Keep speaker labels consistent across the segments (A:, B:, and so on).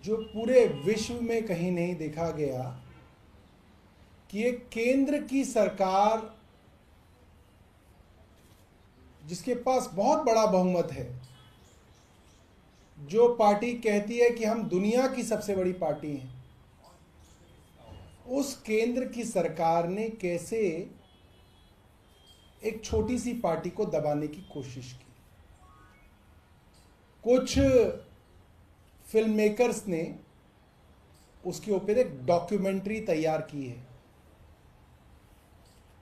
A: जो पूरे विश्व में कहीं नहीं देखा गया कि एक केंद्र की सरकार जिसके पास बहुत बड़ा बहुमत है, जो पार्टी कहती है कि हम दुनिया की सबसे बड़ी पार्टी हैं, उस केंद्र की सरकार ने कैसे एक छोटी सी पार्टी को दबाने की कोशिश की। कुछ फिल्म मेकर्स ने उसके ऊपर एक डॉक्यूमेंट्री तैयार की है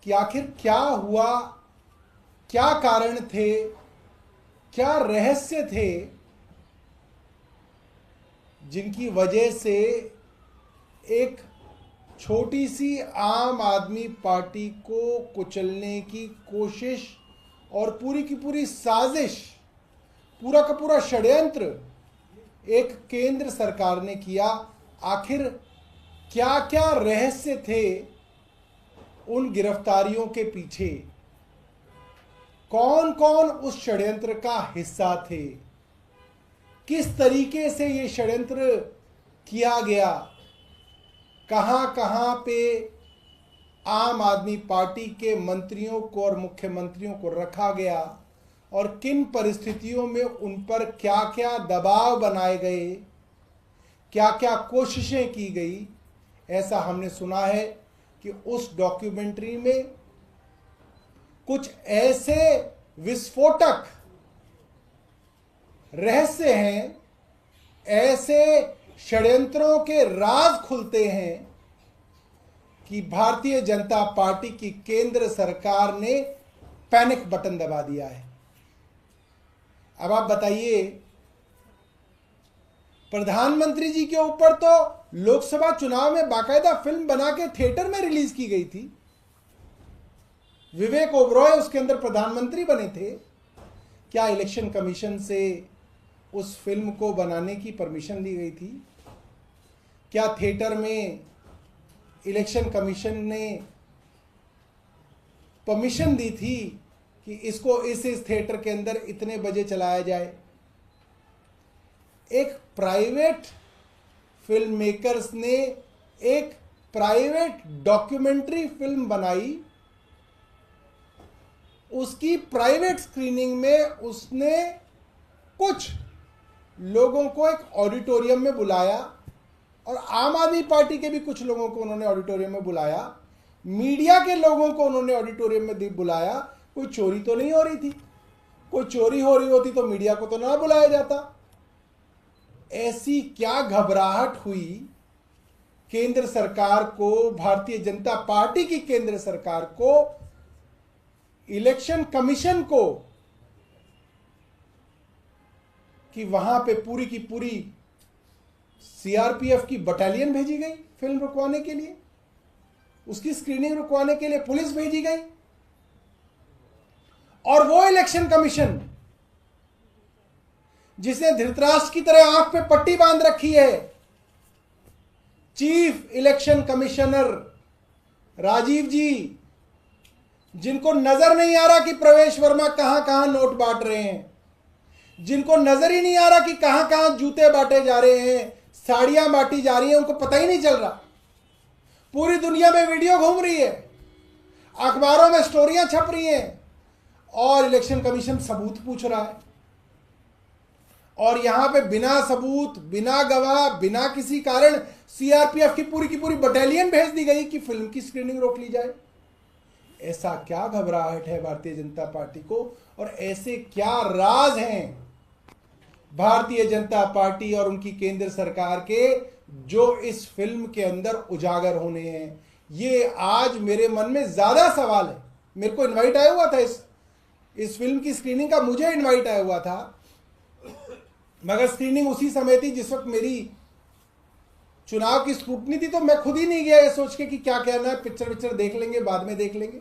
A: कि आखिर क्या हुआ, क्या कारण थे, क्या रहस्य थे जिनकी वजह से एक छोटी सी आम आदमी पार्टी को कुचलने की कोशिश और पूरी की पूरी साजिश, पूरा का पूरा षड्यंत्र एक केंद्र सरकार ने किया। आखिर क्या क्या रहस्य थे उन गिरफ्तारियों के पीछे, कौन कौन उस षड्यंत्र का हिस्सा थे, किस तरीके से ये षड्यंत्र किया गया, कहां कहां पे आम आदमी पार्टी के मंत्रियों को और मुख्यमंत्रियों को रखा गया और किन परिस्थितियों में उन पर क्या क्या दबाव बनाए गए, क्या क्या कोशिशें की गई। ऐसा हमने सुना है कि उस डॉक्यूमेंट्री में कुछ ऐसे विस्फोटक रहस्य हैं, ऐसे षड्यंत्रों के राज खुलते हैं कि भारतीय जनता पार्टी की केंद्र सरकार ने पैनिक बटन दबा दिया है। अब आप बताइए, प्रधानमंत्री जी के ऊपर तो लोकसभा चुनाव में बाकायदा फिल्म बना के थिएटर में रिलीज की गई थी, विवेक ओबरॉय उसके अंदर प्रधानमंत्री बने थे। क्या इलेक्शन कमीशन से उस फिल्म को बनाने की परमिशन दी गई थी? क्या थिएटर में इलेक्शन कमीशन ने परमिशन दी थी कि इसको इस थिएटर के अंदर इतने बजे चलाया जाए? एक प्राइवेट फिल्म मेकर्स ने एक प्राइवेट डॉक्यूमेंट्री फिल्म बनाई, उसकी प्राइवेट स्क्रीनिंग में उसने कुछ लोगों को एक ऑडिटोरियम में बुलाया और आम आदमी पार्टी के भी कुछ लोगों को उन्होंने ऑडिटोरियम में बुलाया, मीडिया के लोगों को उन्होंने ऑडिटोरियम में बुलाया। कोई चोरी तो नहीं हो रही थी? कोई चोरी हो रही होती तो मीडिया को तो ना बुलाया जाता। ऐसी क्या घबराहट हुई केंद्र सरकार को, भारतीय जनता पार्टी की केंद्र सरकार को, इलेक्शन कमीशन को, कि वहां पे पूरी की पूरी सीआरपीएफ की बटालियन भेजी गई फिल्म रुकवाने के लिए, उसकी स्क्रीनिंग रुकवाने के लिए पुलिस भेजी गई। और वो इलेक्शन कमीशन जिसने धृतराष्ट्र की तरह आंख पे पट्टी बांध रखी है, चीफ इलेक्शन कमिश्नर राजीव जी, जिनको नजर नहीं आ रहा कि प्रवेश वर्मा कहां कहां नोट बांट रहे हैं, जिनको नजर ही नहीं आ रहा कि कहां कहां जूते बांटे जा रहे हैं, साड़ियां बांटी जा रही हैं, उनको पता ही नहीं चल रहा। पूरी दुनिया में वीडियो घूम रही है, अखबारों में स्टोरियां छप रही हैं और इलेक्शन कमीशन सबूत पूछ रहा है। और यहां पे बिना सबूत, बिना गवाह, बिना किसी कारण सीआरपीएफ की पूरी बटालियन भेज दी गई कि फिल्म की स्क्रीनिंग रोक ली जाए। ऐसा क्या घबराहट है भारतीय जनता पार्टी को, और ऐसे क्या राज हैं भारतीय जनता पार्टी और उनकी केंद्र सरकार के जो इस फिल्म के अंदर उजागर होने हैं? ये आज मेरे मन में ज्यादा सवाल है। मेरे को इनवाइट आया हुआ था इस फिल्म की स्क्रीनिंग का, मुझे इनवाइट आया हुआ था, मगर स्क्रीनिंग उसी समय थी जिस वक्त मेरी चुनाव की स्क्रूटनी थी, तो मैं खुद ही नहीं गया ये सोच के कि क्या कहना है, पिक्चर देख लेंगे, बाद में देख लेंगे।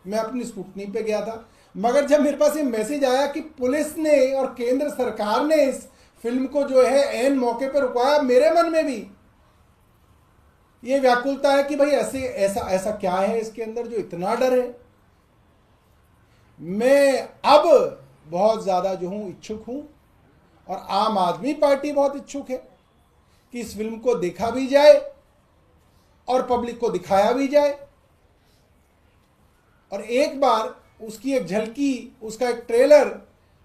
A: मैं अपनी स्क्रूटनी पे गया था। मगर जब मेरे पास ये मैसेज आया कि पुलिस ने और केंद्र सरकार ने इस फिल्म को जो है ऐन मौके पर रुकवाया, मेरे मन में भी ये व्याकुलता है कि भाई ऐसा क्या है इसके अंदर जो इतना डर है। मैं अब बहुत ज्यादा जो हूं इच्छुक हूं, और आम आदमी पार्टी बहुत इच्छुक है कि इस फिल्म को देखा भी जाए और पब्लिक को दिखाया भी जाए, और एक बार उसकी एक झलकी, उसका एक ट्रेलर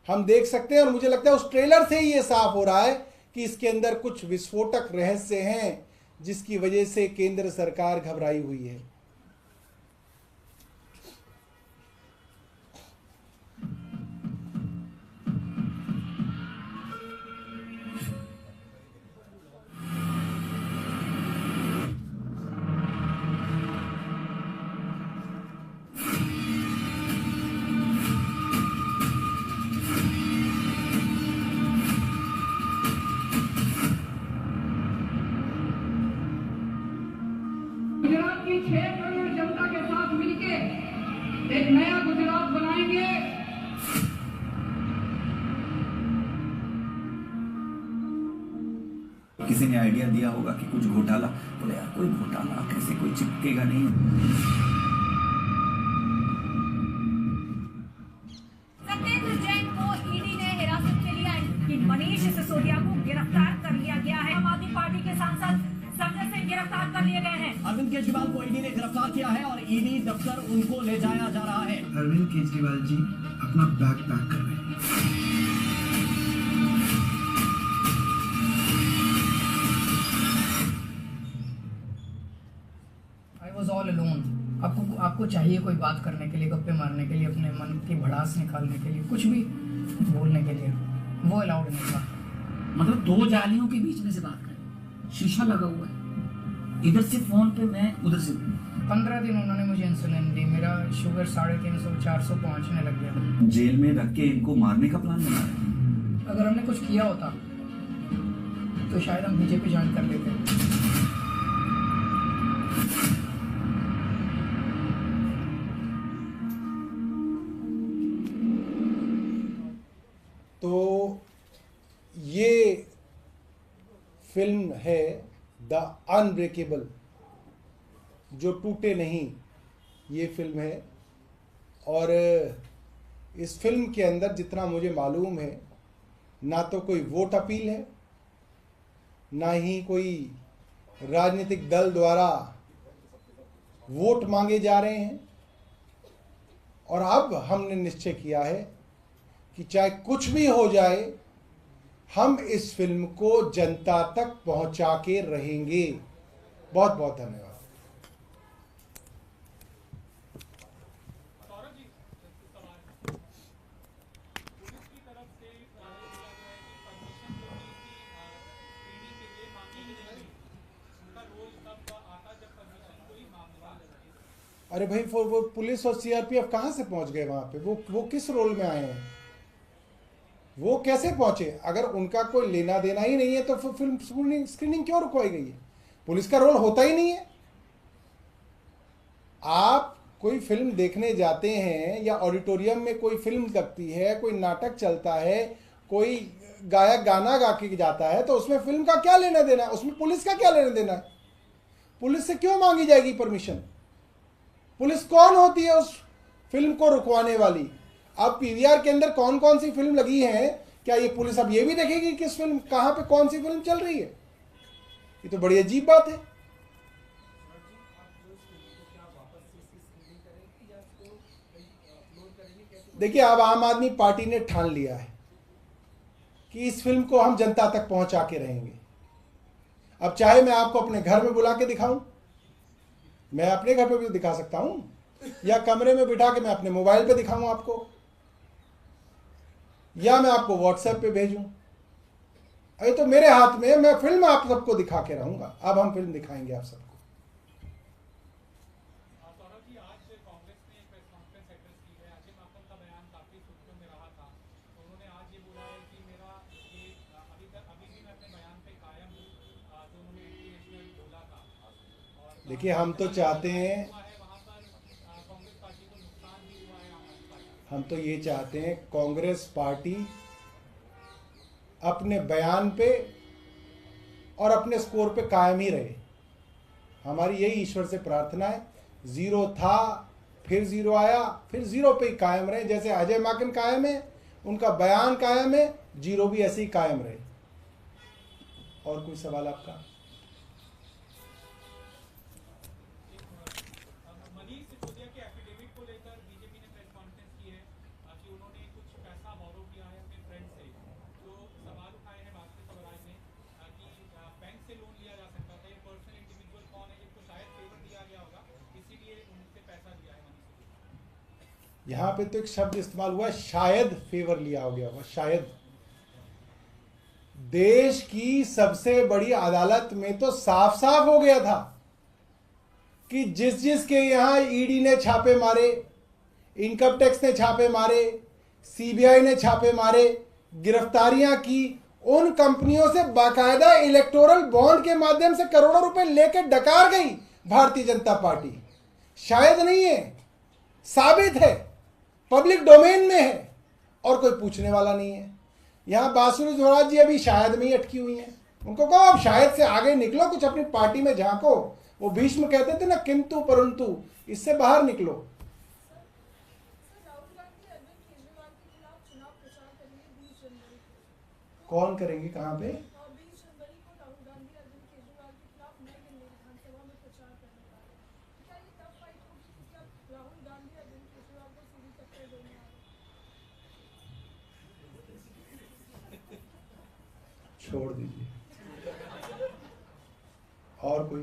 A: हम देख सकते हैं। और मुझे लगता है उस ट्रेलर से ही ये साफ हो रहा है कि इसके अंदर कुछ विस्फोटक रहस्य हैं जिसकी वजह से केंद्र सरकार घबराई हुई है।
B: गुजरात की 6 करोड़ जनता के साथ मिलके एक नया गुजरात बनाएंगे।
C: किसी ने आइडिया दिया होगा कि कुछ घोटाला, बोले यार कोई घोटाला कैसे, कोई चिपकेगा नहीं।
D: सत्येंद्र जैन को ईडी ने हिरासत में लिया कि मनीष सिसोदिया को गिरफ्तार कर लिया गया है। आम आदमी पार्टी के सांसद संजय सिंह गिरफ्तार कर लिए गए हैं।
E: अरविंद केजरीवाल को ईडी ने गिरफ्तार किया है और ईडी दफ्तर उनको ले जाया जा रहा है।
F: अरविंद केजरीवाल जी अपना बैग पैक कर रहे हैं।
B: I was all alone। आपको चाहिए कोई बात करने के लिए, गप्पे मारने के लिए, अपने मन की भड़ास निकालने के लिए, कुछ भी बोलने के लिए, वो अलाउड नहीं था।
E: मतलब दो जालियों के बीच में से बात करें, शीशा लगा हुआ है, इधर से फोन पे मैं, उधर से
B: 15 दिन उन्होंने मुझे इंसुलिन दी, मेरा शुगर 350-400 पहुंचने लग गया।
C: जेल में रख के इनको मारने का प्लान बना रहे हैं।
B: अगर हमने कुछ किया होता तो शायद हम बीजेपी ज्वाइन कर लेते।
A: तो ये फिल्म है द अनब्रेकेबल, जो टूटे नहीं, ये फिल्म है। और इस फिल्म के अंदर जितना मुझे मालूम है, ना तो कोई वोट अपील है, ना ही कोई राजनीतिक दल द्वारा वोट मांगे जा रहे हैं। और अब हमने निश्चय किया है कि चाहे कुछ भी हो जाए, हम इस फिल्म को जनता तक पहुंचा के रहेंगे। बहुत बहुत धन्यवाद। अरे भाई, वो पुलिस और सीआरपीएफ कहाँ से पहुंच गए वहां पे? वो किस रोल में आए हैं? वो कैसे पहुंचे? अगर उनका कोई लेना देना ही नहीं है तो फिर फिल्म स्क्रीनिंग क्यों रुकवाई गई है? पुलिस का रोल होता ही नहीं है। आप कोई फिल्म देखने जाते हैं या ऑडिटोरियम में कोई फिल्म लगती है, कोई नाटक चलता है, कोई गायक गाना गा के जाता है, तो उसमें फिल्म का क्या लेना देना है? उसमें पुलिस का क्या लेना देना है? पुलिस से क्यों मांगी जाएगी परमिशन? पुलिस कौन होती है उस फिल्म को रुकवाने वाली? अब पीवीआर के अंदर कौन कौन सी फिल्म लगी है, क्या ये पुलिस अब ये भी देखेगी कि किस फिल्म, कहां पे कौन सी फिल्म चल रही है? ये तो बड़ी अजीब बात है। देखिए, अब आम आदमी पार्टी ने ठान लिया है कि इस फिल्म को हम जनता तक पहुंचा के रहेंगे। अब चाहे मैं आपको अपने घर में बुला के दिखाऊं, मैं अपने घर पे भी दिखा सकता हूं, या कमरे में बिठा के मैं अपने मोबाइल पे दिखाऊं आपको, या मैं आपको व्हाट्सएप पे भेजूं। अरे तो मेरे हाथ में, मैं फिल्म आप सबको दिखा के रहूंगा। अब हम फिल्म दिखाएंगे आप सबको। देखिए, हम तो चाहते हैं, हम तो ये चाहते हैं कांग्रेस पार्टी अपने बयान पे और अपने स्कोर पे कायम ही रहे। हमारी यही ईश्वर से प्रार्थना है। 0 था, फिर 0 आया, फिर 0 पे ही कायम रहे। जैसे अजय माकन कायम है, उनका बयान कायम है, 0 भी ऐसे ही कायम रहे। और कोई सवाल आपका?
G: मनीष सिसोदिया के एफिडेविट को लेकर बीजेपी ने प्रेस कॉन्फ्रेंस की है कि उन्होंने कुछ पैसा बोरो किया है अपने फ्रेंड से। जो सवाल उठाए हैं बास्केट स्वराज ने कि बैंक से लोन लिया जा सकता था, ये पर्सनल इंडिविजुअल कौन है जिनको शायद फेवर दिया गया होगा, इसीलिए उनसे पैसा लिया है मनीष सिसोदिया।
A: यहां पे तो एक शब्द इस्तेमाल हुआ, शायद फेवर लिया हो गया होगा, शायद। देश की सबसे बड़ी अदालत में तो साफ साफ हो गया था कि जिसके यहां ईडी ने छापे मारे, इनकम टैक्स ने छापे मारे, सीबीआई ने छापे मारे, गिरफ्तारियां की, उन कंपनियों से बाकायदा इलेक्टोरल बॉन्ड के माध्यम से करोड़ों रुपए लेकर डकार गई भारतीय जनता पार्टी। शायद नहीं है, साबित है, पब्लिक डोमेन में है और कोई पूछने वाला नहीं है। यहां बांसुरी स्वराज जी अभी शायद में ही अटकी हुई हैं। उनको कहो अब शायद से आगे निकलो, कुछ अपनी पार्टी में झांको। वो भीष्म कहते थे ना, किंतु परंतु, इससे बाहर निकलो। कौन करेंगे, कहां पे? छोड़ दीजिए। और कोई?